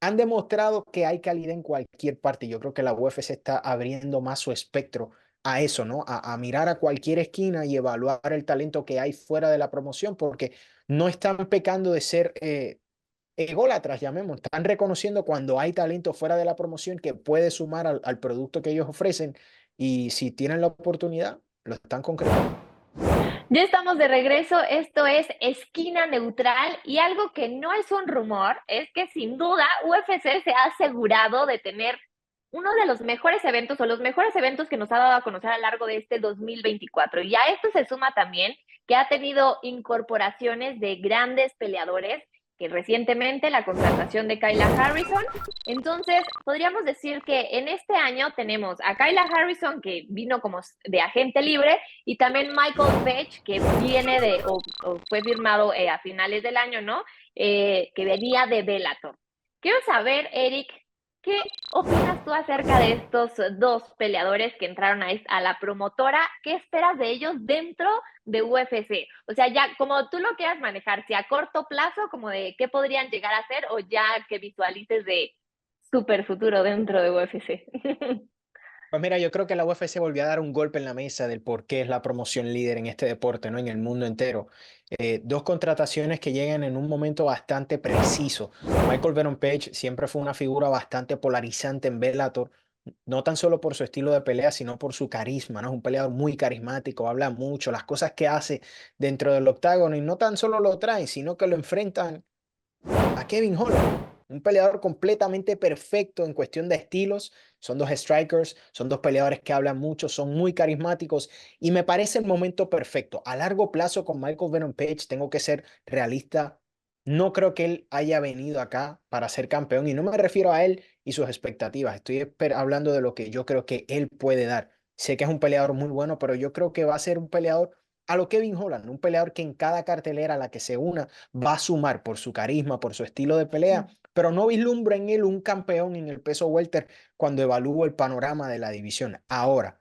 han demostrado que hay calidad en cualquier parte. Yo creo que la UFC está abriendo más su espectro a eso, ¿no? A mirar a cualquier esquina y evaluar el talento que hay fuera de la promoción, porque no están pecando de ser ególatras, llamemos. Están reconociendo cuando hay talento fuera de la promoción que puede sumar al producto que ellos ofrecen y si tienen la oportunidad, lo están concretando. Ya estamos de regreso, esto es Esquina Neutral y algo que no es un rumor es que sin duda UFC se ha asegurado de tener uno de los mejores eventos o los mejores eventos que nos ha dado a conocer a lo largo de este 2024. Y a esto se suma también que ha tenido incorporaciones de grandes peleadores, que recientemente la contratación de Kayla Harrison. Entonces, podríamos decir que en este año tenemos a Kayla Harrison, que vino como de agente libre, y también Michael Page, que viene o fue firmado a finales del año, ¿no? Que venía de Bellator. Quiero saber, Eric, ¿qué opinas tú acerca de estos dos peleadores que entraron a la promotora? ¿Qué esperas de ellos dentro de UFC? O sea, ya como tú lo quieras manejar, si a corto plazo, como de qué podrían llegar a ser, o ya que visualices de super futuro dentro de UFC. Pues mira, yo creo que la UFC volvió a dar un golpe en la mesa del por qué es la promoción líder en este deporte, ¿no? En el mundo entero. Dos contrataciones que llegan en un momento bastante preciso. Michael Venom Page siempre fue una figura bastante polarizante en Bellator, no tan solo por su estilo de pelea, sino por su carisma, ¿no? Es un peleador muy carismático, habla mucho, las cosas que hace dentro del octágono y no tan solo lo traen, sino que lo enfrentan a Kevin Holland, un peleador completamente perfecto en cuestión de estilos. Son dos strikers, son dos peleadores que hablan mucho, son muy carismáticos y me parece el momento perfecto. A largo plazo con Michael Venom Page tengo que ser realista. No creo que él haya venido acá para ser campeón y no me refiero a él y sus expectativas. Estoy hablando de lo que yo creo que él puede dar. Sé que es un peleador muy bueno, pero yo creo que va a ser un peleador a lo Kevin Holland, un peleador que en cada cartelera a la que se una va a sumar por su carisma, por su estilo de pelea, pero no vislumbro en él un campeón en el peso welter cuando evalúo el panorama de la división. Ahora,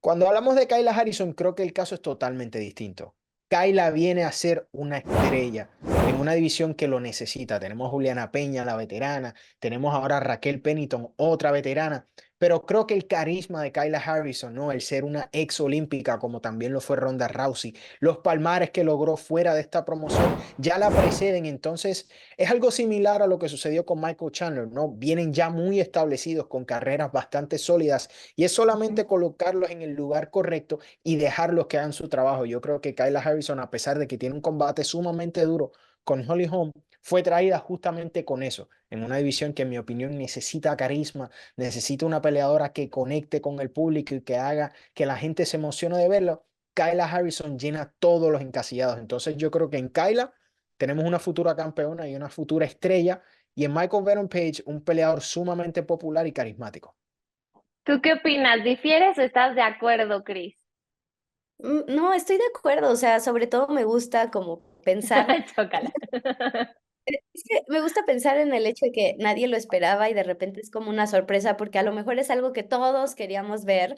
cuando hablamos de Kayla Harrison, creo que el caso es totalmente distinto. Kayla viene a ser una estrella en una división que lo necesita. Tenemos a Juliana Peña, la veterana, tenemos ahora a Raquel Pennington, otra veterana, pero creo que el carisma de Kayla Harrison, ¿no? El ser una ex olímpica como también lo fue Ronda Rousey, los palmares que logró fuera de esta promoción ya la preceden. Entonces, es algo similar a lo que sucedió con Michael Chandler, ¿no? Vienen ya muy establecidos con carreras bastante sólidas y es solamente colocarlos en el lugar correcto y dejarlos que hagan su trabajo. Yo creo que Kayla Harrison, a pesar de que tiene un combate sumamente duro con Holly Holm, fue traída justamente con eso, en una división que en mi opinión necesita carisma, necesita una peleadora que conecte con el público y que haga que la gente se emocione de verlo. Kayla Harrison llena todos los encasillados. Entonces yo creo que en Kayla tenemos una futura campeona y una futura estrella, y en Michael Venom Page un peleador sumamente popular y carismático. ¿Tú qué opinas? ¿Difieres o estás de acuerdo, Chris? No, estoy de acuerdo, o sea, sobre todo me gusta como pensar, Chócala. es que me gusta pensar en el hecho de que nadie lo esperaba y de repente es como una sorpresa porque a lo mejor es algo que todos queríamos ver,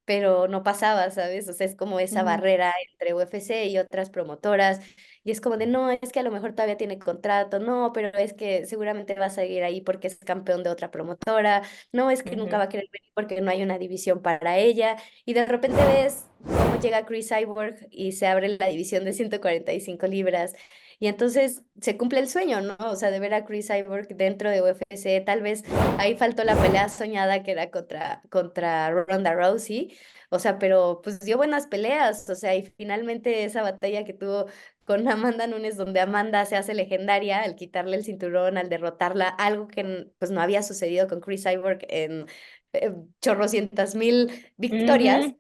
pero no pasaba, ¿sabes? O sea, es como esa Ujú, barrera entre UFC y otras promotoras y es como de, no, es que a lo mejor todavía tiene contrato, no, pero es que seguramente va a seguir ahí porque es campeón de otra promotora, no, es que nunca ujú. va a querer venir porque no hay una división para ella y de repente ves cómo llega Chris Cyborg y se abre la división de 145 libras. Y entonces se cumple el sueño, ¿no? O sea, de ver a Chris Cyborg dentro de UFC. Tal vez ahí faltó la pelea soñada que era contra Ronda Rousey. O sea, pero pues dio buenas peleas. O sea, y finalmente esa batalla que tuvo con Amanda Nunes, donde Amanda se hace legendaria al quitarle el cinturón, al derrotarla, algo que pues no había sucedido con Chris Cyborg en chorrocientas mil victorias. Ujú.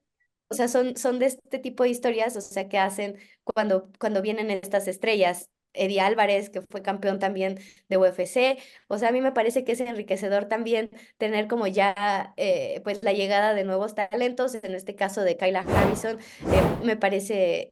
O sea, son de este tipo de historias, o sea, que hacen cuando vienen estas estrellas. Eddie Álvarez, que fue campeón también de UFC. O sea, a mí me parece que es enriquecedor también tener como ya pues la llegada de nuevos talentos, en este caso de Kayla Harrison. Me parece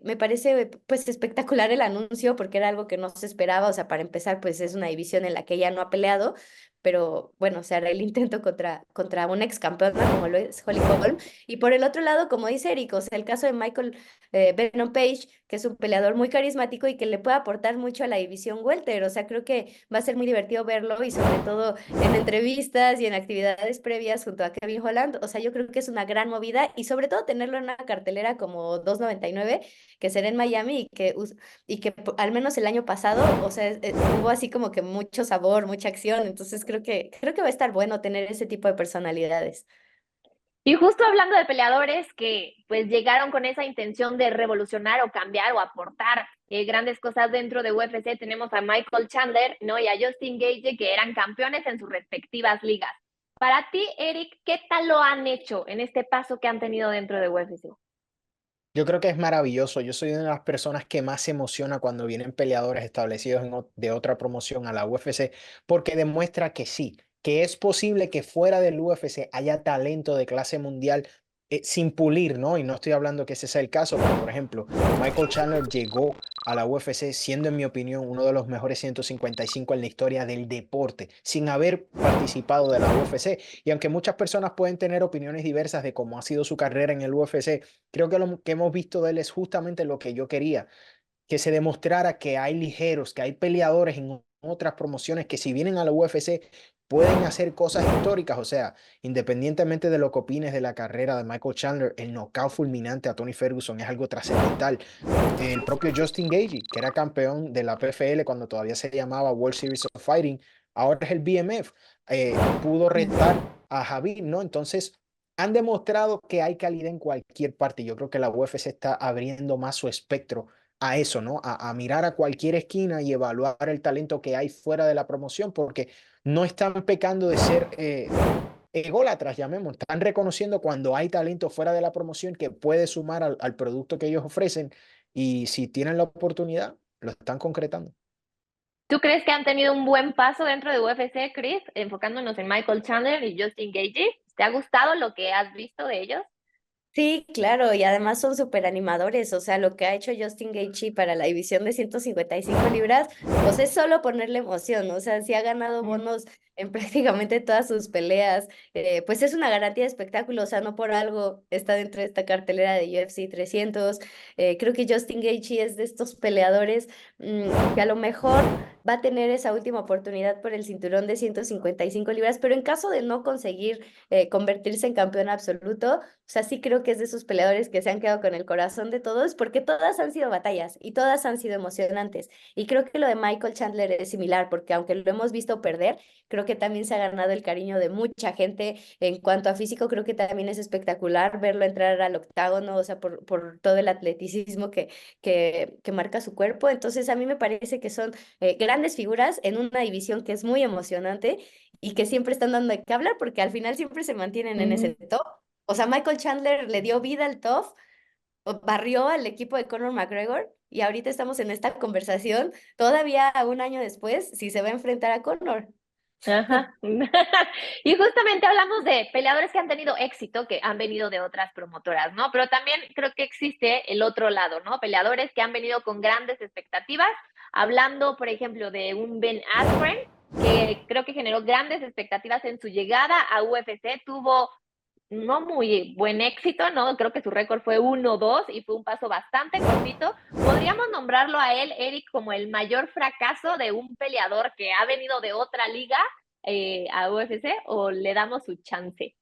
pues espectacular el anuncio porque era algo que no se esperaba. O sea, para empezar, pues es una división en la que ella no ha peleado, pero bueno, se hará el intento contra una ex campeona como lo es Holly Holm. Y por el otro lado, como dice Eric, o sea, el caso de Michael Venom Page, que es un peleador muy carismático y que le puede aportar mucho a la división welter. O sea, creo que va a ser muy divertido verlo y sobre todo en entrevistas y en actividades previas junto a Kevin Holland. O sea, yo creo que es una gran movida y sobre todo tenerlo en una cartelera como 299 que será en Miami al menos el año pasado, o sea, hubo así como que mucho sabor, mucha acción. Entonces creo que va a estar bueno tener ese tipo de personalidades. Y justo hablando de peleadores que pues llegaron con esa intención de revolucionar o cambiar o aportar grandes cosas dentro de UFC, tenemos a Michael Chandler, ¿no? Y a Justin Gaethje, que eran campeones en sus respectivas ligas. Para ti, Eric, ¿qué tal lo han hecho en este paso que han tenido dentro de UFC? Yo creo que es maravilloso. Yo soy una de las personas que más se emociona cuando vienen peleadores establecidos de otra promoción a la UFC, porque demuestra que sí, que es posible que fuera del UFC haya talento de clase mundial sin pulir, ¿no? Y no estoy hablando que ese sea el caso, pero por ejemplo, Michael Chandler llegó a la UFC siendo, en mi opinión, uno de los mejores 155 en la historia del deporte, sin haber participado de la UFC. Y aunque muchas personas pueden tener opiniones diversas de cómo ha sido su carrera en el UFC, creo que lo que hemos visto de él es justamente lo que yo quería, que se demostrara que hay ligeros, que hay peleadores en otras promociones que si vienen a la UFC pueden hacer cosas históricas. O sea, independientemente de lo que opines de la carrera de Michael Chandler, el knockout fulminante a Tony Ferguson es algo trascendental. El propio Justin Gaethje, que era campeón de la PFL cuando todavía se llamaba World Series of Fighting, ahora es el BMF, pudo retar a Javid, ¿no? Entonces, han demostrado que hay calidad en cualquier parte. Yo creo que la UFC está abriendo más su espectro a eso, ¿no? A mirar a cualquier esquina y evaluar el talento que hay fuera de la promoción, porque no están pecando de ser ególatras, llamemos. Están reconociendo cuando hay talento fuera de la promoción que puede sumar al producto que ellos ofrecen y si tienen la oportunidad, lo están concretando. ¿Tú crees que han tenido un buen paso dentro de UFC, Chris? Enfocándonos en Michael Chandler y Justin Gaethje. ¿Te ha gustado lo que has visto de ellos? Sí, claro, y además son súper animadores, o sea, lo que ha hecho Justin Gaethje para la división de 155 libras, pues es solo ponerle emoción, o sea, si ha ganado bonos en prácticamente todas sus peleas, pues es una garantía de espectáculo, o sea, no por algo está dentro de esta cartelera de UFC 300. Creo que Justin Gaethje es de estos peleadores que a lo mejor va a tener esa última oportunidad por el cinturón de 155 libras, pero en caso de no conseguir convertirse en campeón absoluto, o sea, sí creo que es de esos peleadores que se han quedado con el corazón de todos, porque todas han sido batallas y todas han sido emocionantes. Y creo que lo de Michael Chandler es similar, porque aunque lo hemos visto perder, creo que también se ha ganado el cariño de mucha gente. En cuanto a físico, creo que también es espectacular verlo entrar al octágono, o sea, por todo el atleticismo que marca su cuerpo. Entonces, a mí me parece que son grandes figuras en una división que es muy emocionante y que siempre están dando de qué hablar, porque al final siempre se mantienen en ese top. O sea, Michael Chandler le dio vida al TOF, barrió al equipo de Conor McGregor y ahorita estamos en esta conversación, todavía un año después, si se va a enfrentar a Conor. Ajá. Y justamente hablamos de peleadores que han tenido éxito, que han venido de otras promotoras, ¿no? Pero también creo que existe el otro lado, ¿no? Peleadores que han venido con grandes expectativas, hablando, por ejemplo, de un Ben Askren, que creo que generó grandes expectativas en su llegada a UFC, tuvo no muy buen éxito, ¿no? Creo que su récord fue 1-2 y fue un paso bastante cortito. ¿Podríamos nombrarlo a él, Eric, como el mayor fracaso de un peleador que ha venido de otra liga a UFC o le damos su chance?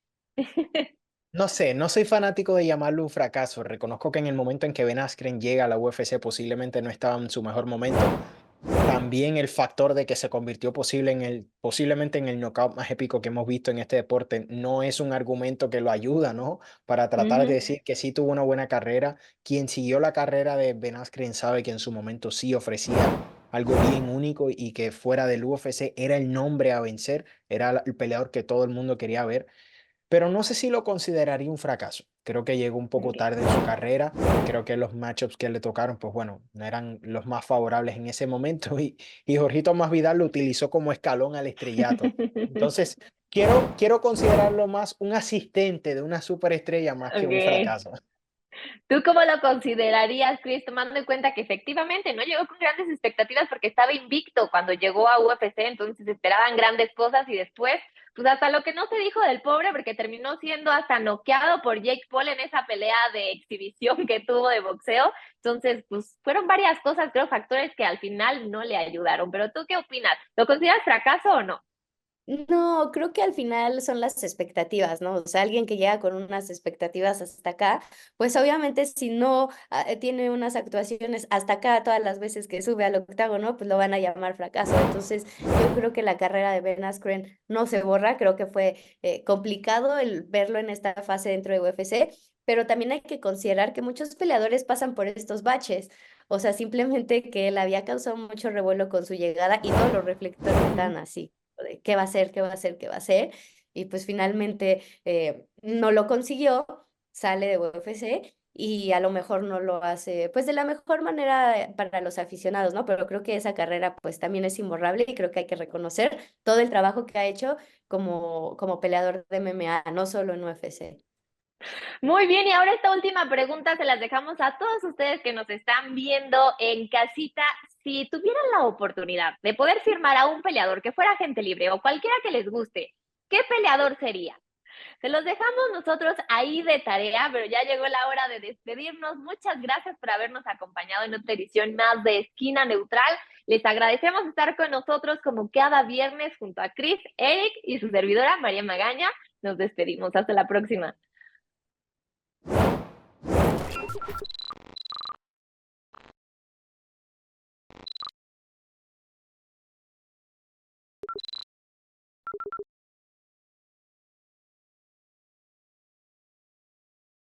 No sé, no soy fanático de llamarlo un fracaso. Reconozco que en el momento en que Ben Askren llega a la UFC posiblemente no estaba en su mejor momento. También el factor de que se convirtió posiblemente en el knockout más épico que hemos visto en este deporte no es un argumento que lo ayuda, ¿no? Para tratar de decir que sí tuvo una buena carrera. Quien siguió la carrera de Ben Askren sabe que en su momento sí ofrecía algo bien único y que fuera del UFC era el nombre a vencer, era el peleador que todo el mundo quería ver, pero no sé si lo consideraría un fracaso. Creo que llegó un poco tarde en su carrera. Creo que los matchups que le tocaron, pues bueno, no eran los más favorables en ese momento y Jorgito Masvidal lo utilizó como escalón al estrellato. Entonces, quiero considerarlo más un asistente de una superestrella más que un Ok. fracaso. ¿Tú cómo lo considerarías, Chris, tomando en cuenta que efectivamente no llegó con grandes expectativas porque estaba invicto cuando llegó a UFC, entonces esperaban grandes cosas y después, pues hasta lo que no se dijo del pobre, porque terminó siendo hasta noqueado por Jake Paul en esa pelea de exhibición que tuvo de boxeo? Entonces, pues fueron varias cosas, creo, factores que al final no le ayudaron. Pero ¿tú qué opinas? ¿Lo consideras fracaso o no? No, creo que al final son las expectativas, ¿no? O sea, alguien que llega con unas expectativas hasta acá, pues obviamente si no tiene unas actuaciones hasta acá todas las veces que sube al octágono, pues lo van a llamar fracaso. Entonces, yo creo que la carrera de Ben Askren no se borra, creo que fue complicado el verlo en esta fase dentro de UFC, pero también hay que considerar que muchos peleadores pasan por estos baches. O sea, simplemente que él había causado mucho revuelo con su llegada y todos los reflectores están así de qué va a hacer, qué va a hacer, qué va a hacer. Y pues finalmente no lo consiguió, sale de UFC y a lo mejor no lo hace pues de la mejor manera para los aficionados, ¿no? Pero creo que esa carrera pues también es imborrable y creo que hay que reconocer todo el trabajo que ha hecho como peleador de MMA, no solo en UFC. Muy bien, y ahora esta última pregunta se las dejamos a todos ustedes que nos están viendo en casita. Si tuvieran la oportunidad de poder firmar a un peleador que fuera agente libre o cualquiera que les guste, ¿qué peleador sería? Se los dejamos nosotros ahí de tarea, pero ya llegó la hora de despedirnos. Muchas gracias por habernos acompañado en otra edición más de Esquina Neutral. Les agradecemos estar con nosotros como cada viernes junto a Chris, Eric y su servidora María Magaña. Nos despedimos. Hasta la próxima.